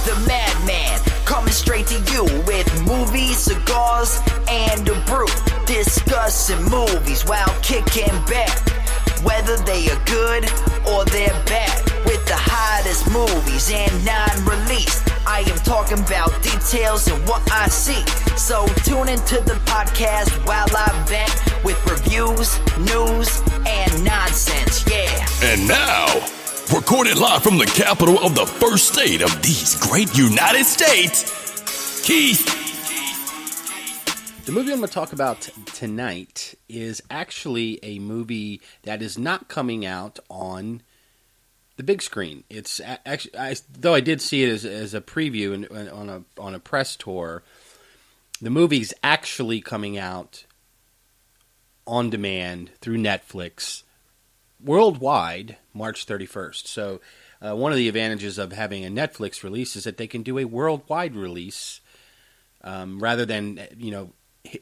the madman, coming straight to you with movies, cigars, and a brew. Discussing movies while kicking back, whether they are good or they're bad. With the hottest movies and non-released, I am talking about details and what I see. So tune into the podcast while I vent with reviews, news, and nonsense, yeah. And now, recorded live from the capital of the first state of these great United States, Keith. The movie I'm going to talk about tonight is actually a movie that is not coming out on the big screen. It's actually, though I did see it as a preview and on a press tour, the movie's actually coming out on demand through Netflix worldwide March 31st. So one of the advantages of having a Netflix release is that they can do a worldwide release rather than,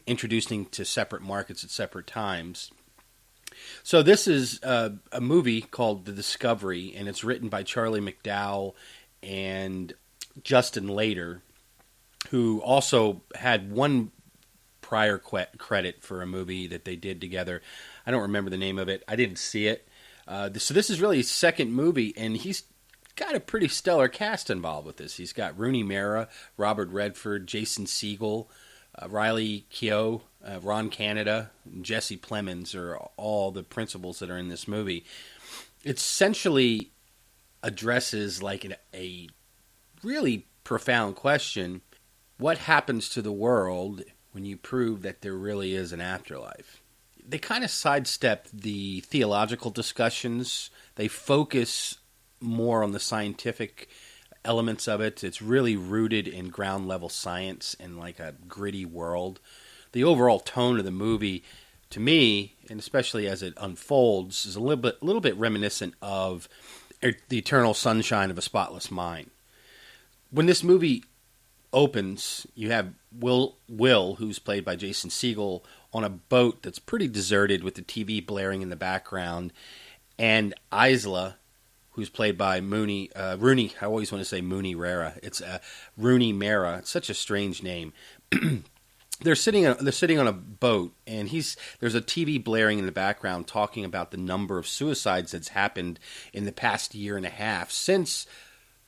introducing to separate markets at separate times. So this is a movie called The Discovery, and it's written by Charlie McDowell and Justin Lader, who also had one prior credit for a movie that they did together. I don't remember the name of it. I didn't see it. So this is really his second movie, and he's got a pretty stellar cast involved with this. He's got Rooney Mara, Robert Redford, Jason Segel, Riley Keough, Ron Canada, and Jesse Plemons are all the principals that are in this movie. It essentially addresses like a really profound question. What happens to the world when you prove that there really is an afterlife? They kind of sidestep the theological discussions. They focus more on the scientific elements of it. It's really rooted in ground level science and like a gritty world. The overall tone of the movie, to me, and especially as it unfolds, is a little bit reminiscent of The Eternal Sunshine of a Spotless Mind. When this movie opens, you have Will, who's played by Jason Segel, on a boat that's pretty deserted with the TV blaring in the background, and Isla, who's played by Rooney. I always want to say Rooney Mara. It's Rooney Mara. It's such a strange name. They're sitting on a boat, and there's a TV blaring in the background talking about the number of suicides that's happened in the past year and a half since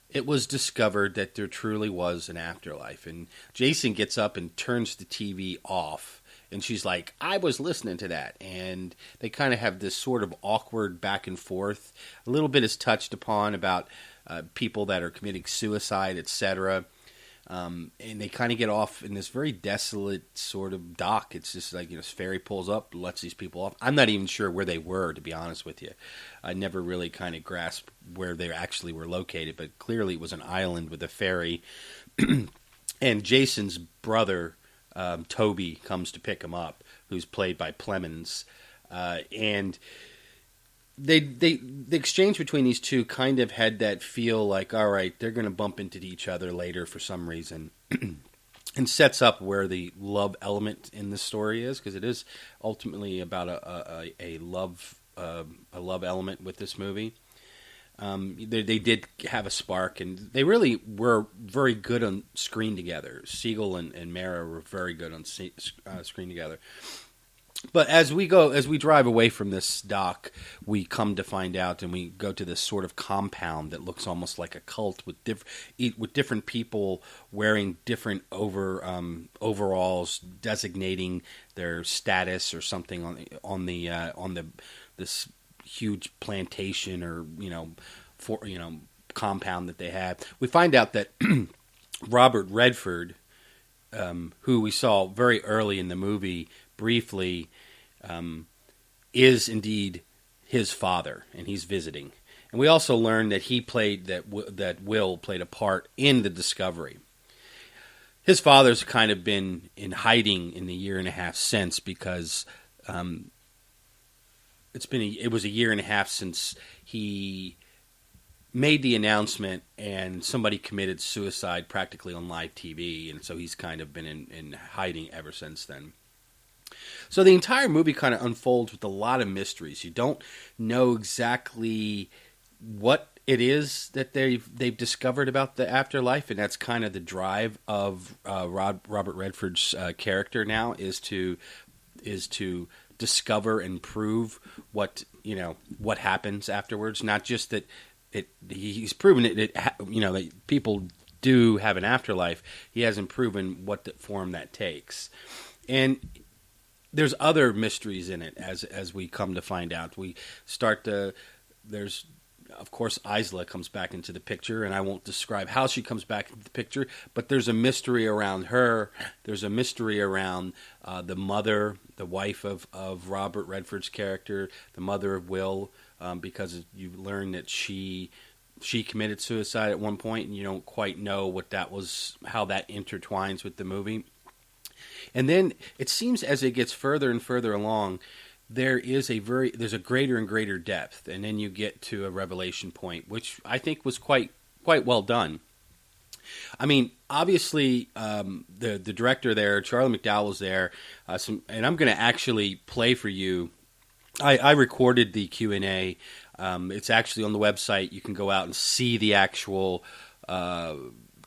it was discovered that there truly was an afterlife. And Jason gets up and turns the TV off, and she's like, I was listening to that. And they kind of have this sort of awkward back and forth. A little bit is touched upon about people that are committing suicide, etc. And they kind of get off in this very desolate sort of dock. It's just like, this ferry pulls up, lets these people off. I'm not even sure where they were, to be honest with you. I never really kind of grasped where they actually were located, but clearly it was an island with a ferry. And Jason's brother, Toby, comes to pick him up, who's played by Plemons. And the exchange between these two kind of had that feel like, all right, they're going to bump into each other later for some reason, and sets up where the love element in the story is, because it is ultimately about a love element with this movie. They did have a spark, and they really were very good on screen together. Segel and Mara were very good on screen together. But as we drive away from this dock, we come to find out, and we go to this sort of compound that looks almost like a cult with different people wearing different overalls, designating their status or something on this huge plantation or compound that they have. We find out that Robert Redford, who we saw very early in the movie briefly, is indeed his father, and he's visiting. And we also learned that that Will played a part in the discovery. His father's kind of been in hiding in the year and a half since, because it was a year and a half since he made the announcement, and somebody committed suicide practically on live TV, and so he's kind of been in hiding ever since then. So the entire movie kind of unfolds with a lot of mysteries. You don't know exactly what it is that they've discovered about the afterlife, and that's kind of the drive of Robert Redford's character now is to discover and prove what happens afterwards. Not just that he's proven that people do have an afterlife. He hasn't proven what form that takes, and there's other mysteries in it as we come to find out. There's of course Isla comes back into the picture, and I won't describe how she comes back into the picture, but there's a mystery around her. There's a mystery around the mother, the wife of Robert Redford's character, the mother of Will, because you learn that she committed suicide at one point, and you don't quite know what that was, how that intertwines with the movie. And then it seems as it gets further and further along, there's a greater and greater depth, and then you get to a revelation point, which I think was quite well done. I mean, obviously, the director there, Charlie McDowell, was there, and I'm going to actually play for you. I recorded the Q&A. It's actually on the website. You can go out and see the actual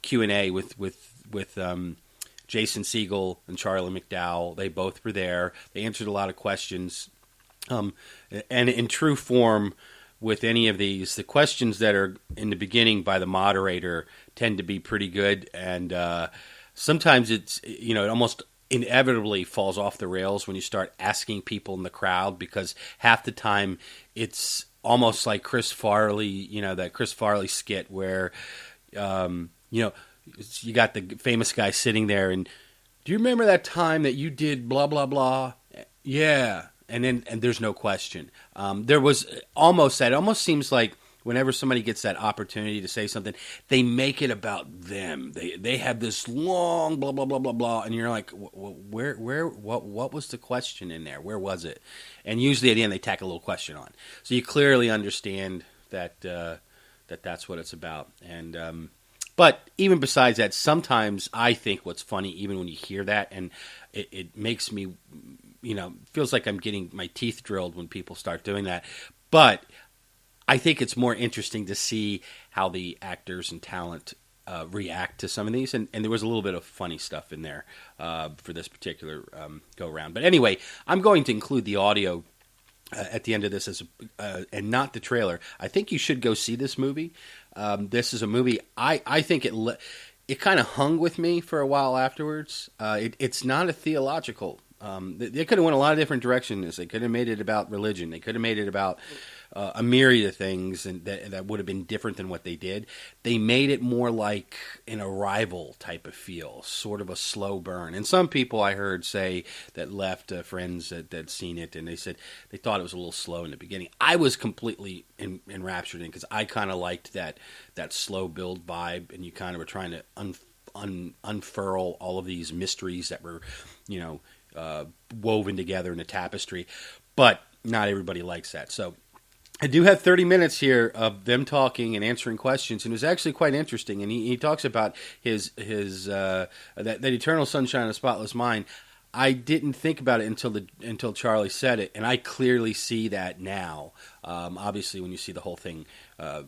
Q&A with Jason Segel and Charlie McDowell. They both were there. They answered a lot of questions. And in true form with any of these, the questions that are in the beginning by the moderator tend to be pretty good. And sometimes it almost inevitably falls off the rails when you start asking people in the crowd, because half the time it's almost like Chris Farley, that Chris Farley skit where, you got the famous guy sitting there and, do you remember that time that you did blah, blah, blah? Yeah. And there's no question. There was almost that. It almost seems like whenever somebody gets that opportunity to say something, they make it about them. They have this long blah, blah, blah, blah, blah. And you're like, what was the question in there? Where was it? And usually at the end they tack a little question on. So you clearly understand that that's what it's about. And but even besides that, sometimes I think what's funny, even when you hear that, and it makes me, feels like I'm getting my teeth drilled when people start doing that. But I think it's more interesting to see how the actors and talent react to some of these. And there was a little bit of funny stuff in there for this particular go-round. But anyway, I'm going to include the audio at the end of this and not the trailer. I think you should go see this movie. This is a movie, I think it kind of hung with me for a while afterwards. It's not a theological. They could have went a lot of different directions. They could have made it about religion. They could have made it about a myriad of things, and that would have been different than what they did. They made it more like an Arrival type of feel, sort of a slow burn. And some people I heard say that left friends that seen it, and they said they thought it was a little slow in the beginning. I was completely enraptured in, because I kind of liked that slow build vibe, and you kind of were trying to unfurl all of these mysteries that were, woven together in a tapestry. But not everybody likes that. So I do have 30 minutes here of them talking and answering questions, and it was actually quite interesting. And he talks about his that eternal sunshine of a spotless mind. I didn't think about it until Charlie said it, and I clearly see that now. Obviously, when you see the whole thing,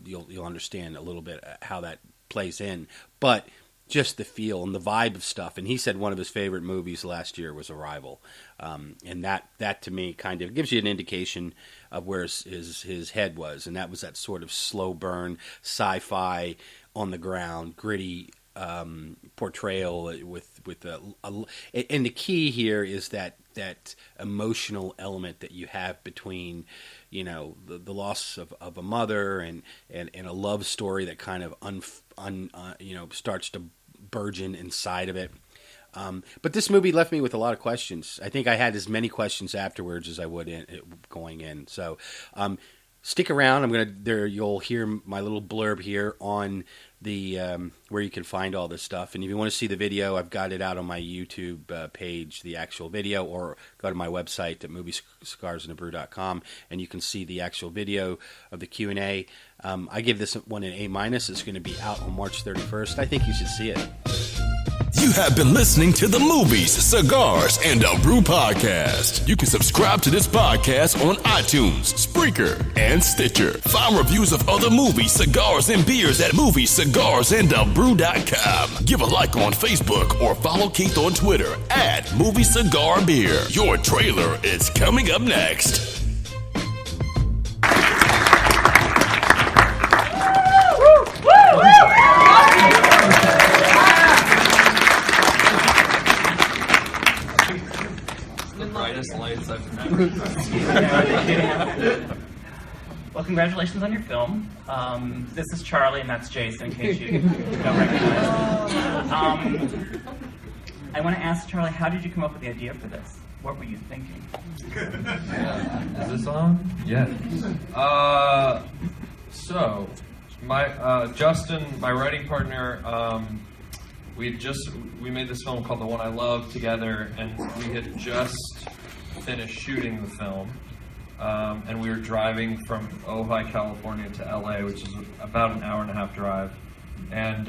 you'll understand a little bit how that plays in. But just the feel and the vibe of stuff. And he said one of his favorite movies last year was Arrival. And that to me kind of gives you an indication of where his head was. And that was that sort of slow burn, sci-fi, on the ground, gritty portrayal with and the key here is that emotional element that you have between, the loss of a mother and a love story that kind of starts to burgeon inside of it. But this movie left me with a lot of questions. I think I had as many questions afterwards as I would going in. So stick around. You'll hear my little blurb here on the where you can find all this stuff. And if you want to see the video, I've got it out on my YouTube page, the actual video, or go to my website at moviescarsandabrew.com, and you can see the actual video of the Q&A. I give this one an A-. It's going to be out on March 31st. I think you should see it. You have been listening to the Movies, Cigars, and a Brew podcast. You can subscribe to this podcast on iTunes, Spreaker, and Stitcher. Find reviews of other movies, cigars, and beers at moviescigarsandabrew.com. Give a like on Facebook or follow Keith on Twitter at Movie Cigar Beer. Your trailer is coming up next. Lights I've never. Well, congratulations on your film. This is Charlie, and that's Jason, in case you don't recognize him. I want to ask Charlie, how did you come up with the idea for this? What were you thinking? Is this on? Yeah. So, my Justin, my writing partner, we made this film called The One I Love together, and we had just finished shooting the film, and we were driving from Ojai, California to LA, which is about an hour and a half drive, and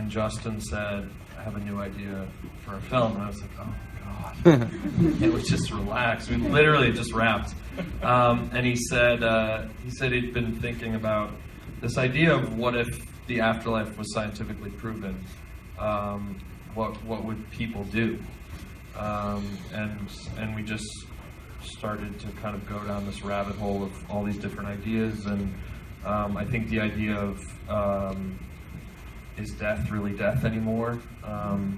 Justin said, I have a new idea for a film, and I was like, oh God. It was just relaxed. We literally just wrapped, and he said he'd been thinking about this idea of what if the afterlife was scientifically proven. What would people do? And we just started to kind of go down this rabbit hole of all these different ideas, and I think the idea of is death really death anymore,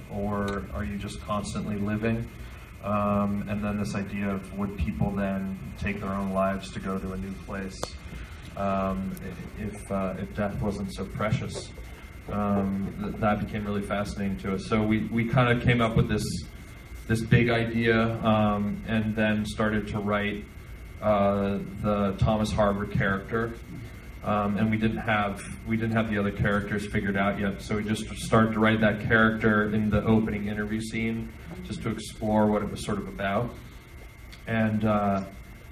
or are you just constantly living? And then this idea of would people then take their own lives to go to a new place if death wasn't so precious? That became really fascinating to us. So we kind of came up with this big idea, and then started to write the Thomas Harvard character, and we didn't have the other characters figured out yet. So we just started to write that character in the opening interview scene, just to explore what it was sort of about. And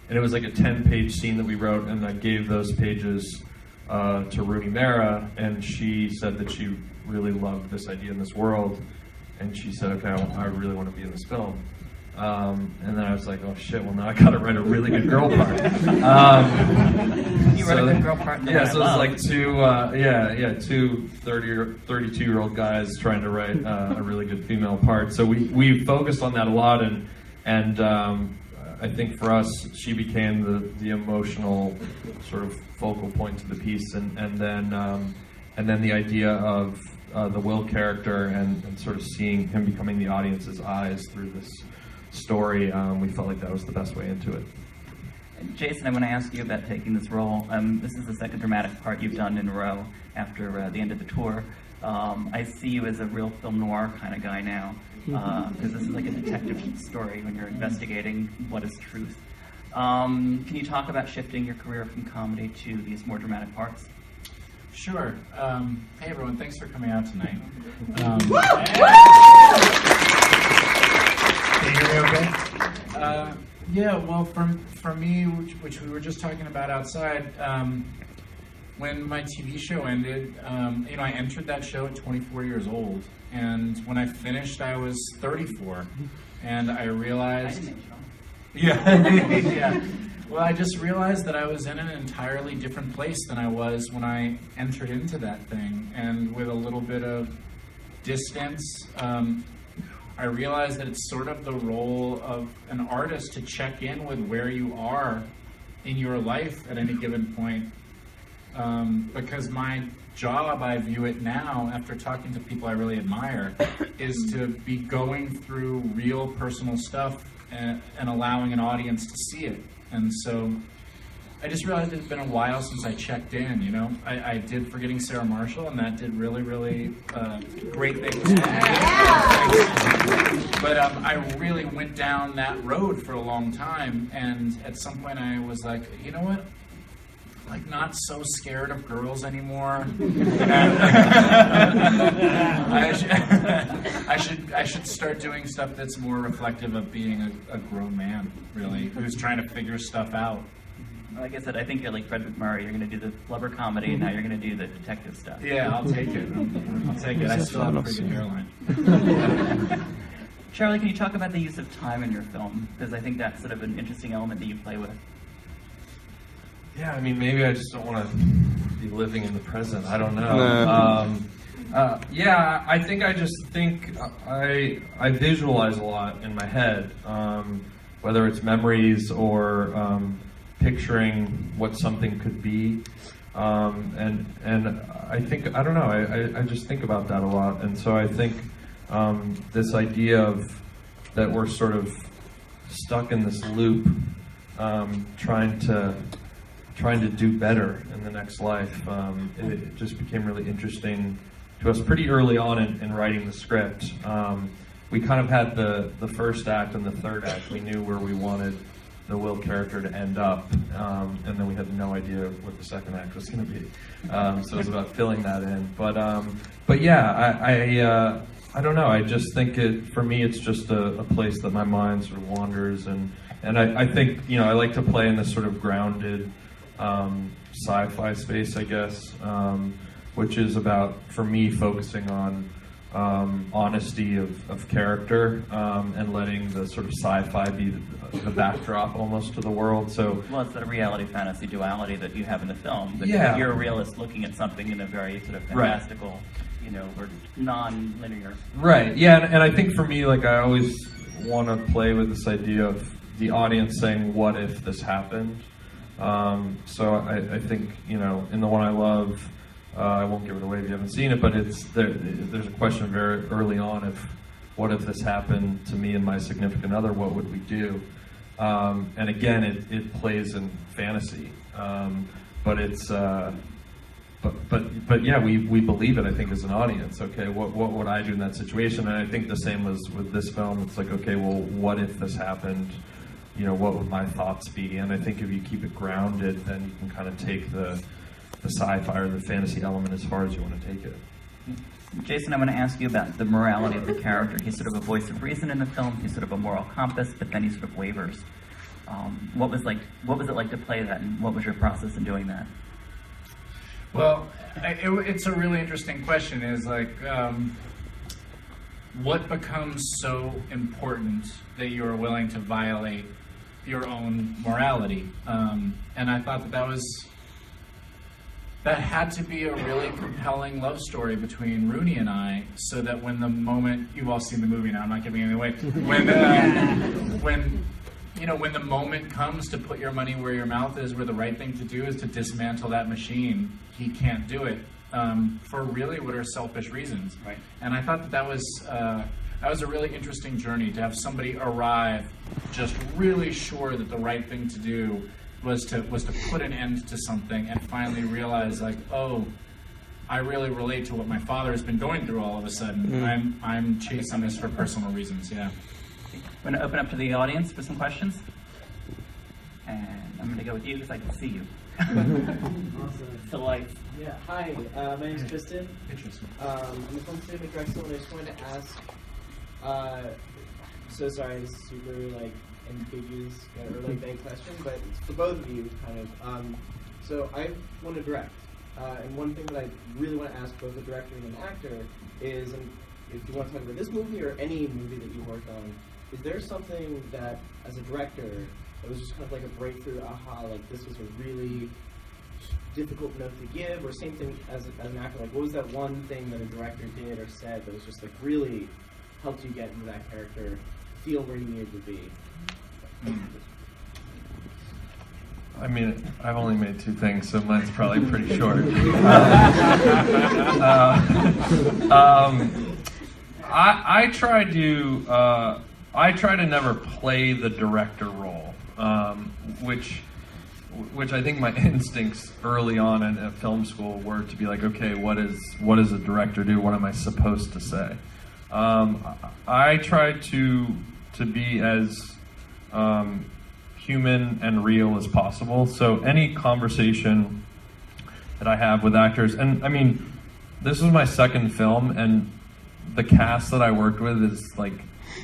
it was like a 10-page scene that we wrote, and I gave those pages to Rooney Mara, and she said that she really loved this idea in this world, and she said, okay, I really want to be in this film. And then I was like, oh shit, well now I gotta write a really good girl part. You wrote a good girl part. Yeah, so it's like two 32-year-old guys trying to write a really good female part. So we focused on that a lot, and I think for us, she became the emotional sort of focal point to the piece, and then the idea of the Will character and sort of seeing him becoming the audience's eyes through this story, we felt like that was the best way into it. Jason, I want to ask you about taking this role. This is the second dramatic part you've done in a row after the end of the tour. I see you as a real film noir kind of guy now, because this is like a detective story when you're investigating what is truth. Can you talk about shifting your career from comedy to these more dramatic parts? Sure. Hey everyone, thanks for coming out tonight. Can you hear me okay? Yeah, well, for me, which we were just talking about outside, when my TV show ended, I entered that show at 24 years old, and when I finished, I was 34, and I realized... Yeah. Well, I just realized that I was in an entirely different place than I was when I entered into that thing, and with a little bit of distance, I realized that it's sort of the role of an artist to check in with where you are in your life at any given point. Because my job, I view it now, after talking to people I really admire, is to be going through real personal stuff and allowing an audience to see it. And so I just realized it's been a while since I checked in, you know. I did Forgetting Sarah Marshall, and that did really, really great things for me. But I really went down that road for a long time, and at some point I was like, you know what? Like, not so scared of girls anymore. I should start doing stuff that's more reflective of being a grown man, really, who's trying to figure stuff out. Like I said, I think you're like Fred McMurray. You're going to do the blubber comedy, and now you're going to do the detective stuff. Yeah, I'll take it. I'll take it. I still have a pretty good hairline. Charlie, can you talk about the use of time in your film? Because I think that's sort of an interesting element that you play with. Yeah, I mean, maybe I just don't want to be living in the present. I don't know. Yeah, I think I visualize a lot in my head, whether it's memories or picturing what something could be, and I think, I don't know, I just think about that a lot, and so I think this idea of that we're sort of stuck in this loop, trying to do better in the next life, it just became really interesting to us pretty early on in writing the script. We kind of had the first act and the third act. We knew where we wanted the Will character to end up, and then we had no idea what the second act was going to be. So it was about filling that in. But yeah, I don't know. I just think for me, it's just a place that my mind sort of wanders, and I think, you know, I like to play in this sort of grounded sci-fi space, I guess, which is about, for me, focusing on honesty of character, and letting the sort of sci-fi be the backdrop almost to the world. So, well, it's that reality fantasy duality that you have in the film. That yeah. You're a realist looking at something in a very sort of fantastical, right, you know, or non-linear. Right. Yeah, and I think for me, like, I always want to play with this idea of the audience saying, "What if this happened?" So I think, you know, in the one I love, I won't give it away if you haven't seen it, but there's a question very early on of, what if this happened to me and my significant other, what would we do? And again, it plays in fantasy, but it's but yeah, we believe it, I think, as an audience. Okay, what would I do in that situation? And I think the same was with this film. It's like, okay, well, what if this happened? You know, what would my thoughts be? And I think if you keep it grounded, then you can kind of take the sci-fi or the fantasy element as far as you want to take it. Jason, I want to ask you about the morality of the character. He's sort of a voice of reason in the film. He's sort of a moral compass, but then he sort of wavers. What was it like to play that, and what was your process in doing that? Well, it's a really interesting question. Is like, what becomes so important that you are willing to violate your own morality? And I thought that had to be a really compelling love story between Rooney and I, so that when the moment, you've all seen the movie now, I'm not giving it away, when the moment comes to put your money where your mouth is, where the right thing to do is to dismantle that machine, he can't do it, for really what are selfish reasons. Right. And I thought that was a really interesting journey, to have somebody arrive just really sure that the right thing to do was to put an end to something, and finally realize, like, oh, I really relate to what my father has been going through all of a sudden. I'm chasing this for personal reasons, yeah. I'm going to open up to the audience for some questions. And I'm going to go with you because I can see you. Awesome. To life. Yeah, hi, my name's Tristan. Hey, Tristan. I'm from Student at Drexel, and I just wanted to ask, so sorry, this is super, like, ambiguous or like vague question, but it's for both of you, kind of. So I want to direct, and one thing that I really want to ask both the director and an actor is, and if you want to talk about this movie or any movie that you worked on, is there something that, as a director, it was just kind of like a breakthrough, aha, like this was a really difficult note to give, or same thing as an actor, like what was that one thing that a director did or said that was just like really helped you get into that character, feel where you needed to be? I mean, I've only made two things, so mine's probably pretty short. I try to never play the director role, which I think my instincts early on at film school were to be like, okay, what does a director do? What am I supposed to say? I try to be as human and real as possible. So any conversation that I have with actors, and I mean, this is my second film, and the cast that I worked with is like,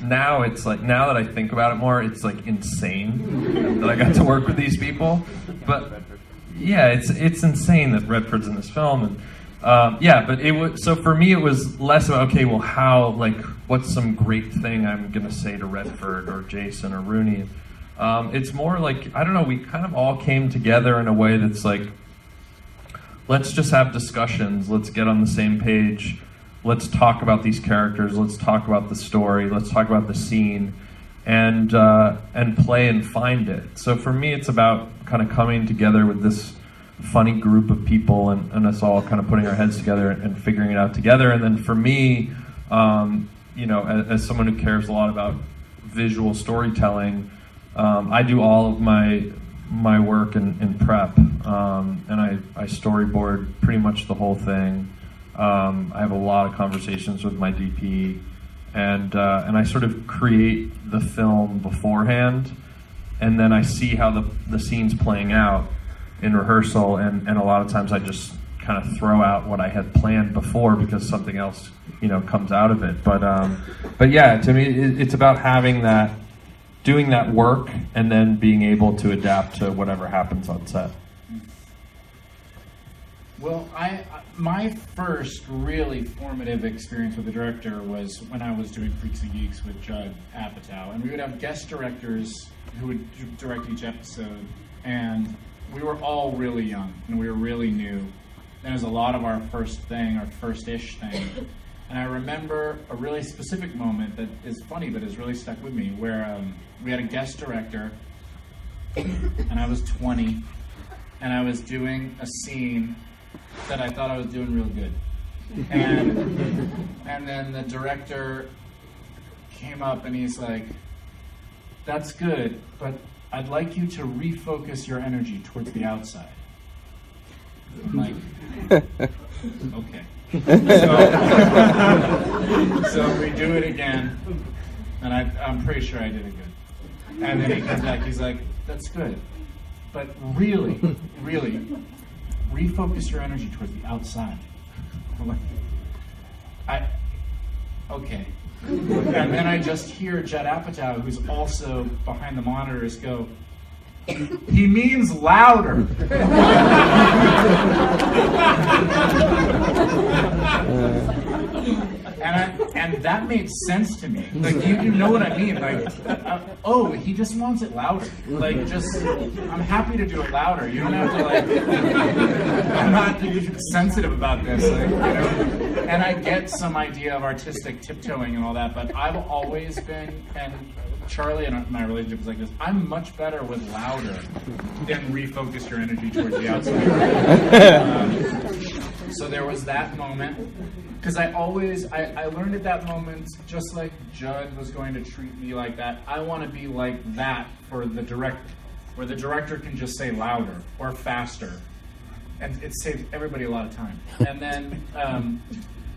now that I think about it more, it's like insane that I got to work with these people. But yeah, it's insane that Redford's in this film, and but it was, so for me it was less about, okay, well, how, like, what's some great thing I'm gonna say to Redford or Jason or Rooney. It's more like, I don't know, we kind of all came together in a way that's like, let's just have discussions, let's get on the same page, let's talk about these characters, let's talk about the story, let's talk about the scene, and play and find it. So for me, it's about kind of coming together with this funny group of people and us all kind of putting our heads together and figuring it out together. And then for me, as someone who cares a lot about visual storytelling, I do all of my work in prep, and I storyboard pretty much the whole thing. I have a lot of conversations with my DP, and I sort of create the film beforehand, and then I see how the scene's playing out in rehearsal, and a lot of times I just kind of throw out what I had planned before because something else, comes out of it. But yeah, to me, it's about having that, doing that work, and then being able to adapt to whatever happens on set. Well, my first really formative experience with the director was when I was doing Freaks and Geeks with Judd Apatow, and we would have guest directors who would direct each episode, and we were all really young, and we were really new, and it was a lot of our first-ish thing. And I remember a really specific moment that is funny but has really stuck with me, where we had a guest director, and I was 20, and I was doing a scene that I thought I was doing real good. And then the director came up and he's like, "That's good, but I'd like you to refocus your energy towards the outside." I'm like, okay. So we do it again, and I'm pretty sure I did it good. And then he comes back, he's like, "That's good, but really, really, refocus your energy towards the outside." I'm like, okay. And then I just hear Judd Apatow, who's also behind the monitors, go, "He means louder." And that made sense to me. Like, you know what I mean? Like, oh, he just wants it louder. Like, I'm happy to do it louder. You don't have to, like, I'm not sensitive about this. Like, and I get some idea of artistic tiptoeing and all that, but I've always been, and Charlie and my relationship is like this, I'm much better with louder than refocus your energy towards the outside. So there was that moment, because I learned at that moment, just like Judd was going to treat me like that, I want to be like that for the director, where the director can just say louder or faster, and it saves everybody a lot of time. And then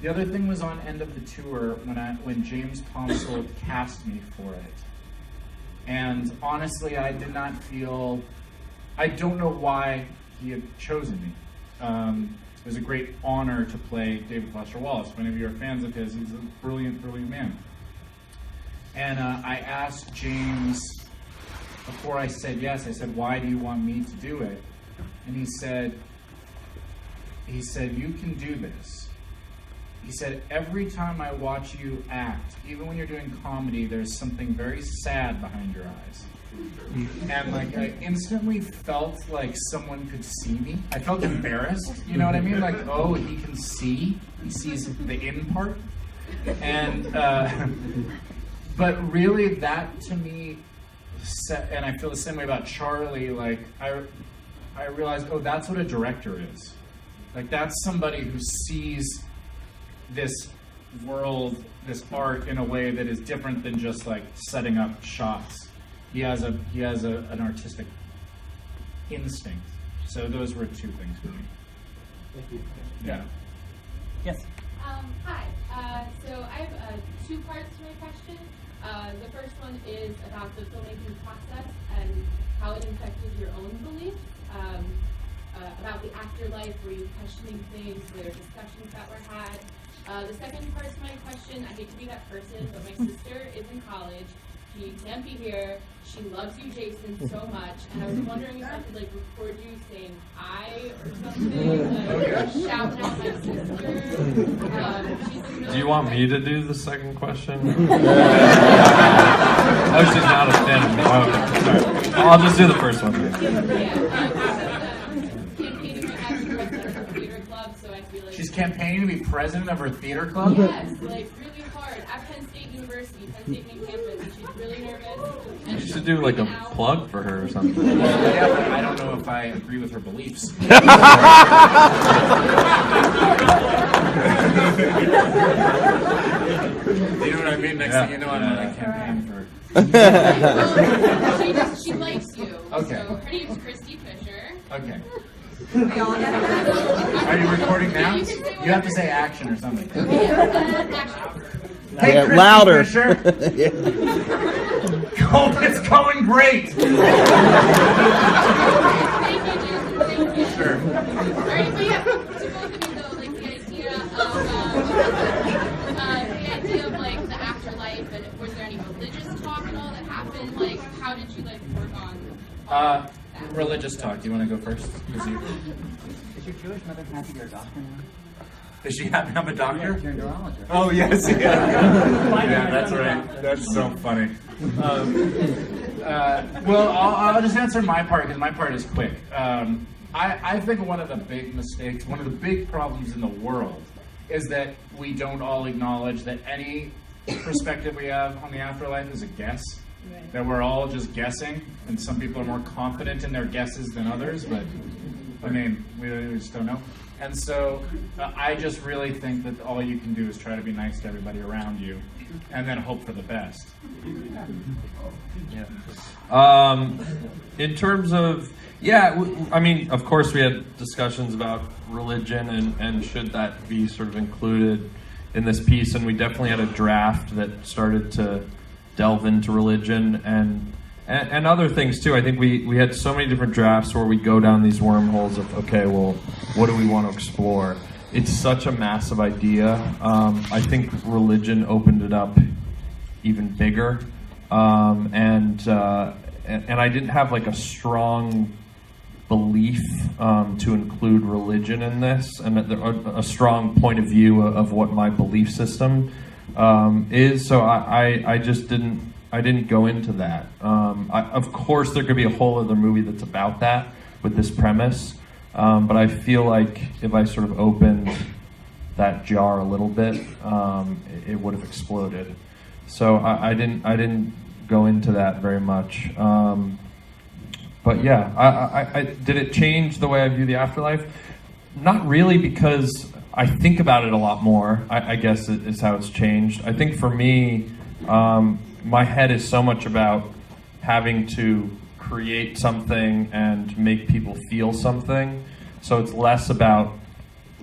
the other thing was on End of the Tour, when James Pomsel cast me for it. And honestly, I did not feel, I don't know why he had chosen me. It was a great honor to play David Foster Wallace. If any of you are fans of his, he's a brilliant, brilliant man. And I asked James, before I said yes, I said, "Why do you want me to do it?" And he said, "You can do this." He said, "Every time I watch you act, even when you're doing comedy, there's something very sad behind your eyes." And like, I instantly felt like someone could see me. I felt embarrassed, you know what I mean? Like, oh, he can see. He sees the in part. And, but really that to me, and I feel the same way about Charlie, like, I realized, oh, that's what a director is. Like, that's somebody who sees this world, this art, in a way that is different than just like setting up shots. He has an artistic instinct. So those were two things for me. Thank you. Yeah. Yes. Hi. So I have two parts to my question. The first one is about the filmmaking process and how it infected your own beliefs. about the afterlife? Were you questioning things? Were there discussions that were had? The second part to my question, I hate to be that person, but my sister is in college. She can't be here. She loves you, Jason, so much. And I was wondering if I could record you saying "I" or something, shouting out my sister. Do you want me to do the second question? Oh, she's not a fan of me. Oh, okay. Sorry. I'll just do the first one. She's campaigning to be president of her theater club? Yes, really hard. At Penn State University, Penn State main campus, and she's really nervous. And You should do a plug for her or something. Yeah, but I don't know if I agree with her beliefs. You know what I mean? Next thing you know, I'm on a campaign for... She likes you. Okay. So her name's Christy Fisher. Okay. Are you recording now? You have to say action or something. Hey, Yeah, Christy louder. Fisher. It's going great. Thank you, Jason. Thank you. Sure. All right, but yeah, to both of you though, the idea of the afterlife, and was there any religious talk at all that happened? How did you work on that? Religious talk. Do you want to go first? Is your Jewish mother happy you're a doctor now? Is she happy I'm a doctor? You're a neurologist. Oh, yes. Yeah, that's right. That's so funny. Well, I'll just answer my part, because my part is quick. I think one of the big mistakes, one of the big problems in the world is that we don't all acknowledge that any perspective we have on the afterlife is a guess. Right. That we're all just guessing, and some people are more confident in their guesses than others, but I mean, we just don't know. And so I just really think that all you can do is try to be nice to everybody around you, and then hope for the best. Yeah. In terms of, I mean, of course we had discussions about religion and should that be sort of included in this piece, and we definitely had a draft that started to delve into religion and other things too. I think we had so many different drafts where we go down these wormholes of, okay, well, what do we want to explore? It's such a massive idea. I think religion opened it up even bigger, and I didn't have a strong belief to include religion in this, and a strong point of view of what my belief system is. So I just didn't go into that. Of course, there could be a whole other movie that's about that with this premise, but I feel like if I sort of opened that jar a little bit, it would have exploded. So I didn't go into that very much. But yeah, I did it change the way I view the afterlife? Not really, because I think about it a lot more, I guess is how it's changed. I think for me, my head is so much about having to create something and make people feel something. So it's less about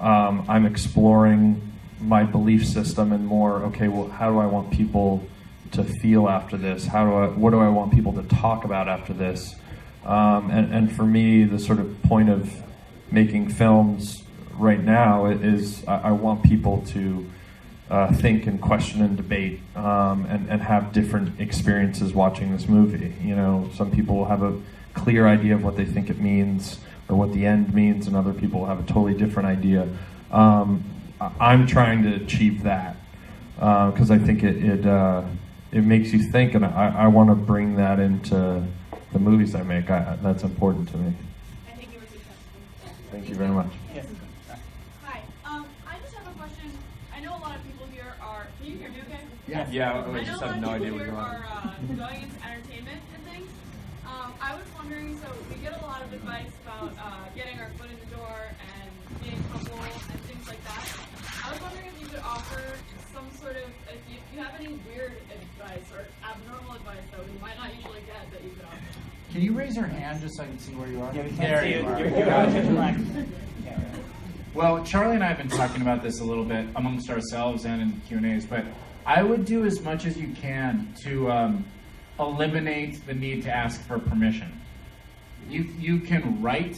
I'm exploring my belief system and more, okay, well, how do I want people to feel after this? What do I want people to talk about after this? And for me, the sort of point of making films right now is I want people to think and question and debate and have different experiences watching this movie. You know, some people will have a clear idea of what they think it means or what the end means, and other people will have a totally different idea. I'm trying to achieve that because I think it makes you think, and I want to bring that into the movies I make. That's important to me. I think you were successful. Thank you very much. Yes. Hi. I just have a question. I know a lot of people here are. Can you hear me okay? Yeah, I just have no idea what you're on. Going into entertainment and things. I was wondering, so we get a lot of advice about getting our foot in the door and being humble and things like that. I was wondering if you could offer some sort of, if you have any weird advice or abnormal advice that we might not usually get that you could offer. Can you raise your hand just so I can see where you are? Yeah, we can't There see you you. are. You're Well, Charlie and I have been talking about this a little bit amongst ourselves and in Q&As, but I would do as much as you can to eliminate the need to ask for permission. You can write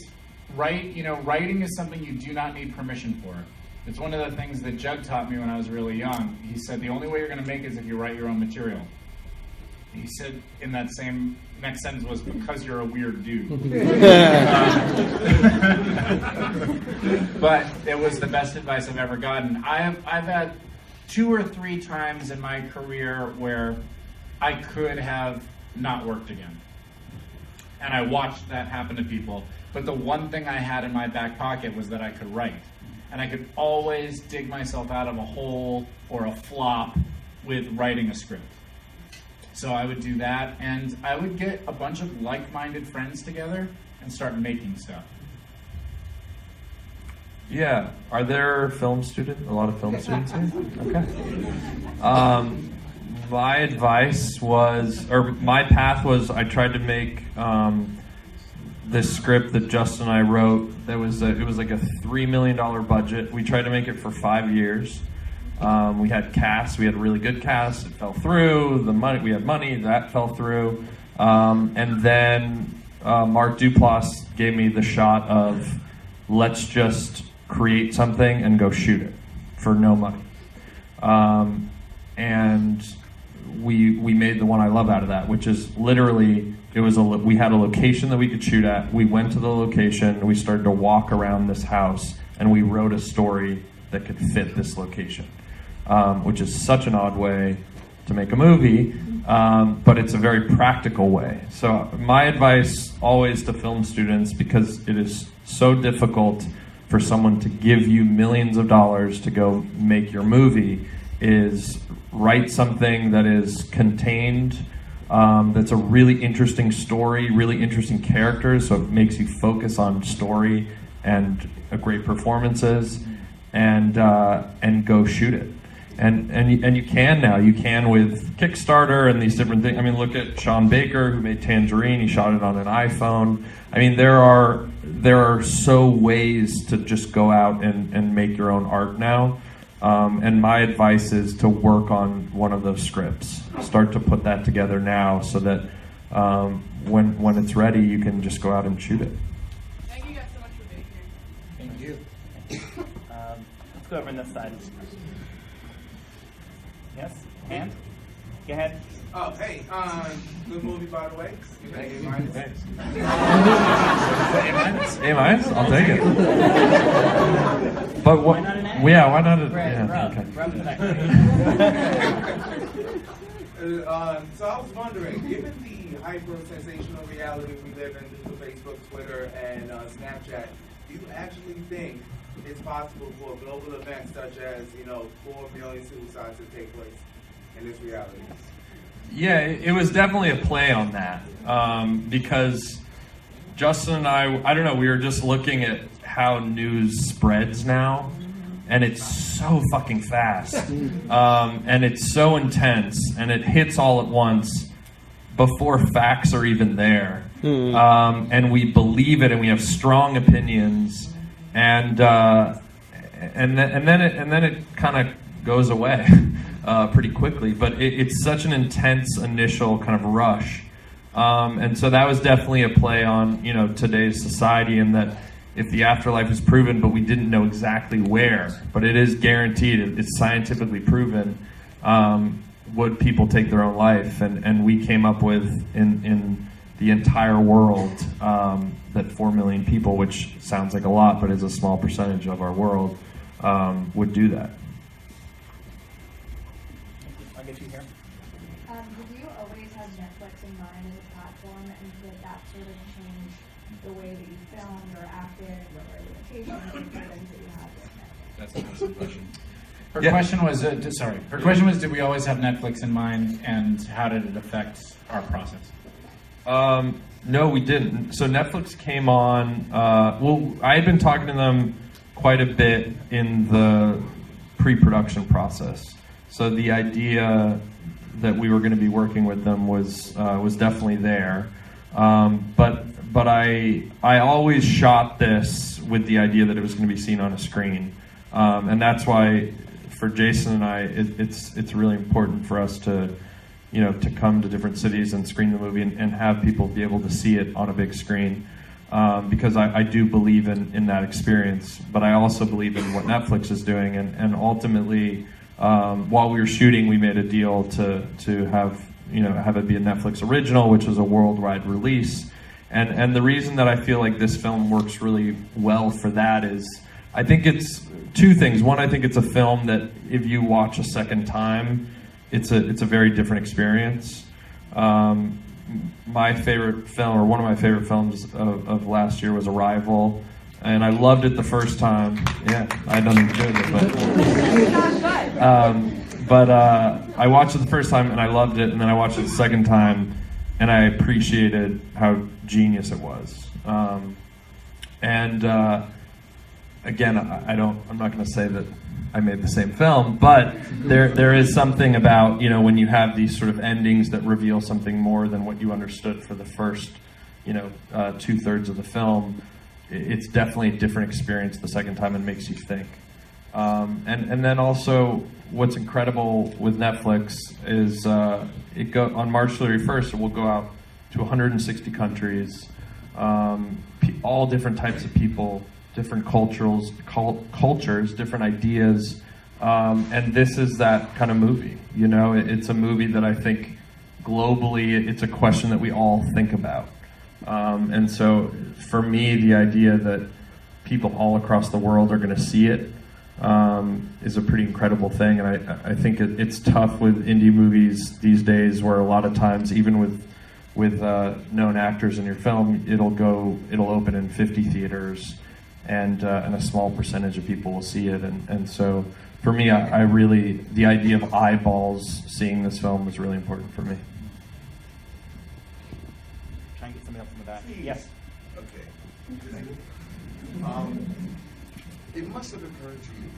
writing is something you do not need permission for. It's one of the things that Judd taught me when I was really young. He said the only way you're going to make it is if you write your own material. He said in that same next sentence was because you're a weird dude. But it was the best advice I've ever gotten. I've had 2 or 3 times in my career where I could have not worked again. And I watched that happen to people. But the one thing I had in my back pocket was that I could write. And I could always dig myself out of a hole or a flop with writing a script. So I would do that, and I would get a bunch of like-minded friends together and start making stuff. Yeah. Are there a lot of film students here? Okay. My advice was, or my path was, I tried to make this script that Justin and I wrote. It was like a $3 million budget. We tried to make it for 5 years. We had cast. We had a really good cast. It fell through. We had money. That fell through. And then Mark Duplass gave me the shot of, let's just create something and go shoot it for no money. And we made the one I love out of that, which is literally, we had a location that we could shoot at. We went to the location. We started to walk around this house, and we wrote a story that could fit this location. Which is such an odd way to make a movie, but it's a very practical way. So my advice always to film students, because it is so difficult for someone to give you millions of dollars to go make your movie, is write something that is contained, that's a really interesting story, really interesting characters, so it makes you focus on story and great performances, and go shoot it. And you can now. You can with Kickstarter and these different things. I mean, look at Sean Baker, who made Tangerine. He shot it on an iPhone. I mean, there are so ways to just go out and make your own art now. And my advice is to work on one of those scripts. Start to put that together now, so that when it's ready, you can just go out and shoot it. Thank you guys so much for being here. Thank you. Let's go over on this side. Yes, hand? Go ahead. Oh, hey, good movie, by the way. You got A-minus? A-minus? I'll take it. But what? Why not an A? Yeah, why not a? Right, Yeah, rub. okay. Rub the neck. So I was wondering, given the hyper-sensational reality we live in through Facebook, Twitter, and Snapchat, do you actually think it's possible for a global event such as, 4 million suicides to take place in this reality? Yeah, it was definitely a play on that, because Justin and I don't know, we were just looking at how news spreads now, and it's so fucking fast, and it's so intense, and it hits all at once before facts are even there, and we believe it, and we have strong opinions, and then it kind of goes away pretty quickly. But it's such an intense initial kind of rush, and so that was definitely a play on today's society, and that if the afterlife is proven, but we didn't know exactly where, but it is guaranteed, it's scientifically proven, would people take their own life? And we came up with in the entire world that 4 million people, which sounds like a lot, but is a small percentage of our world, would do that. I'll get you here. Did you always have Netflix in mind as a platform, and did that sort of change the way that you filmed or acted, what were limitations and burdens that you had with Netflix? That's an awesome question. Her question was, did we always have Netflix in mind, and how did it affect our process? No, we didn't. So Netflix came on, I had been talking to them quite a bit in the pre-production process. So the idea that we were going to be working with them was definitely there. But I always shot this with the idea that it was going to be seen on a screen. And that's why for Jason and I, it's really important for us to come to different cities and screen the movie and have people be able to see it on a big screen. because I do believe in that experience, but I also believe in what Netflix is doing, and ultimately, while we were shooting, we made a deal to have it be a Netflix original, which is a worldwide release, and the reason that I feel like this film works really well for that is, I think it's two things. One, I think it's a film that if you watch a second time, it's a very different experience. My favorite film, or one of my favorite films of last year, was Arrival, and I loved it the first time. Yeah, I don't enjoy it, but I watched it the first time and I loved it, and then I watched it the second time and I appreciated how genius it was. Again, I'm not going to say that I made the same film, but there is something about, when you have these sort of endings that reveal something more than what you understood for the first, 2/3 of the film. It's definitely a different experience the second time and makes you think. And then also, what's incredible with Netflix is on March 31st, it will go out to 160 countries, all different types of people, different cultures, different ideas, and this is that kind of movie. It's a movie that I think globally, it's a question that we all think about. And so for me, the idea that people all across the world are going to see it is a pretty incredible thing. And I think it's tough with indie movies these days, where a lot of times, even with known actors in your film, it'll open in 50 theaters, and a small percentage of people will see it. And so for me, I really, the idea of eyeballs seeing this film was really important for me. Try and get somebody else in the back. Yes. Okay. It must have occurred to you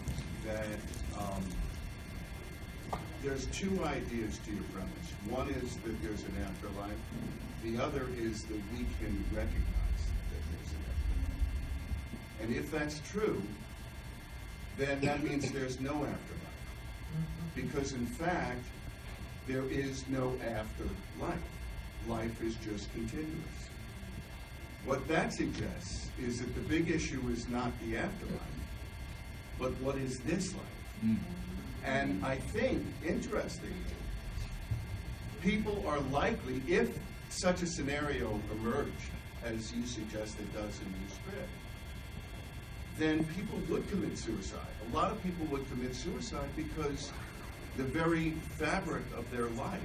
that there's two ideas to your premise. One is that there's an afterlife. The other is that we can recognize that there's an afterlife. And if that's true, then that means there's no afterlife. Because in fact, there is no afterlife. Life is just continuous. What that suggests is that the big issue is not the afterlife, but what is this life? And I think, interestingly, people are likely, if such a scenario emerged, as you suggest it does in your script, then people would commit suicide. A lot of people would commit suicide because the very fabric of their life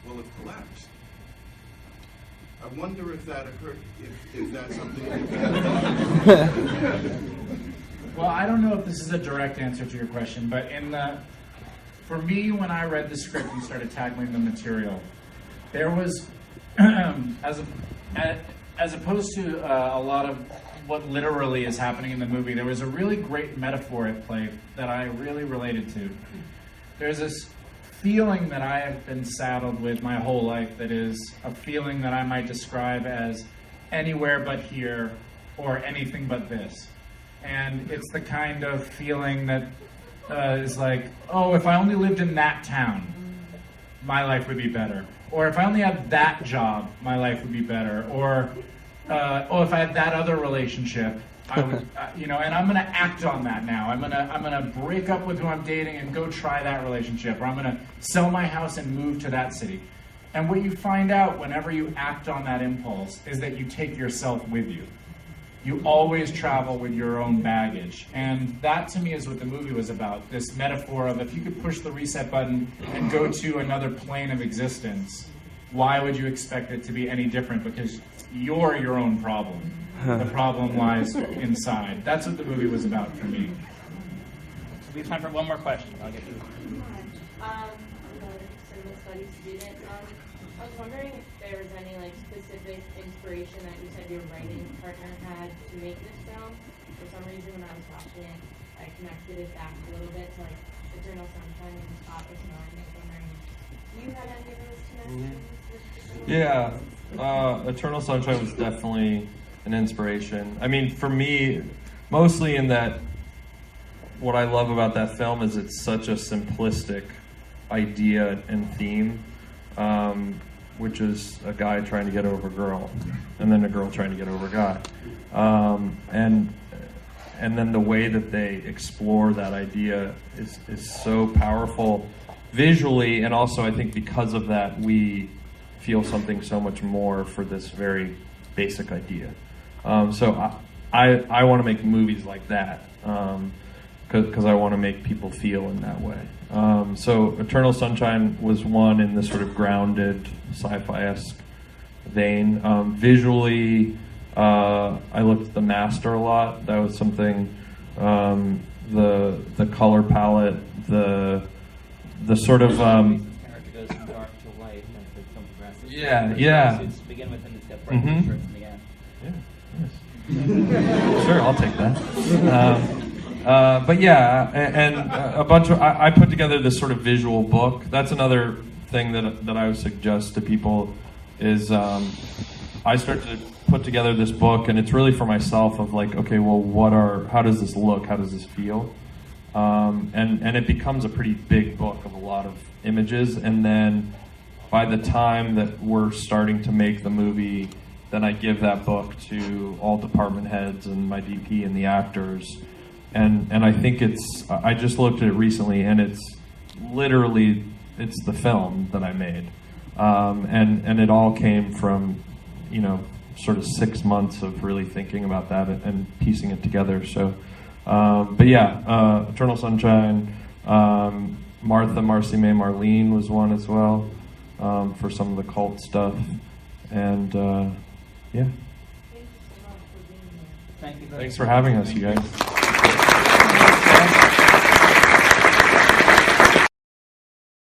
will have collapsed. I wonder if that occurred, if that's something like that. Well, I don't know if this is a direct answer to your question, but for me, when I read the script and started tackling the material, there was, as opposed to a lot of what literally is happening in the movie, there was a really great metaphor at play that I really related to. There's this feeling that I have been saddled with my whole life that is a feeling that I might describe as anywhere but here, or anything but this. And it's the kind of feeling that is like, oh, if I only lived in that town, my life would be better. Or if I only had that job, my life would be better. Or, oh, if I had that other relationship, I would, and I'm going to act on that now. I'm gonna break up with who I'm dating and go try that relationship. Or I'm going to sell my house and move to that city. And what you find out whenever you act on that impulse is that you take yourself with you. You always travel with your own baggage. And that, to me, is what the movie was about. This metaphor of, if you could push the reset button and go to another plane of existence, why would you expect it to be any different? Because you're your own problem. The problem lies inside. That's what the movie was about for me. So we have time for one more question. I'll get you. I'm a cinema studies student. I was wondering if there was any specific inspiration that you said your writing partner had to make this film. For some reason, when I was watching it, I connected it back a little bit to Eternal Sunshine and Spotless Mind. I was wondering, do you have any of those connections? Yeah, Eternal Sunshine was definitely an inspiration. I mean, for me, mostly in that, what I love about that film is it's such a simplistic idea and theme. which is a guy trying to get over a girl, and then a girl trying to get over a guy. And then the way that they explore that idea is so powerful visually, and also I think because of that we feel something so much more for this very basic idea. So I want to make movies like that, because I want to make people feel in that way. So Eternal Sunshine was one in this sort of grounded sci-fi-esque vein. Visually, I looked at The Master a lot. That was something, the color palette, the sort of character goes from dark to light as the film progresses. Yeah. It's begin with and it's got bright shirts in the end. Yeah. Sure, I'll take that. But yeah, and a bunch of I put together this sort of visual book. That's another thing that I would suggest to people is I start to put together this book, and it's really for myself of like, okay, well, how does this look? How does this feel? And it becomes a pretty big book of a lot of images, and then by the time that we're starting to make the movie, then I give that book to all department heads and my DP and the actors. And I think I just looked at it recently, and it's literally, it's the film that I made. And it all came from, sort of 6 months of really thinking about that and piecing it together. So, but yeah, Eternal Sunshine, Martha, Marcy May, Marlene was one as well, for some of the cult stuff. And yeah. Thank you. Thanks for having us, you guys.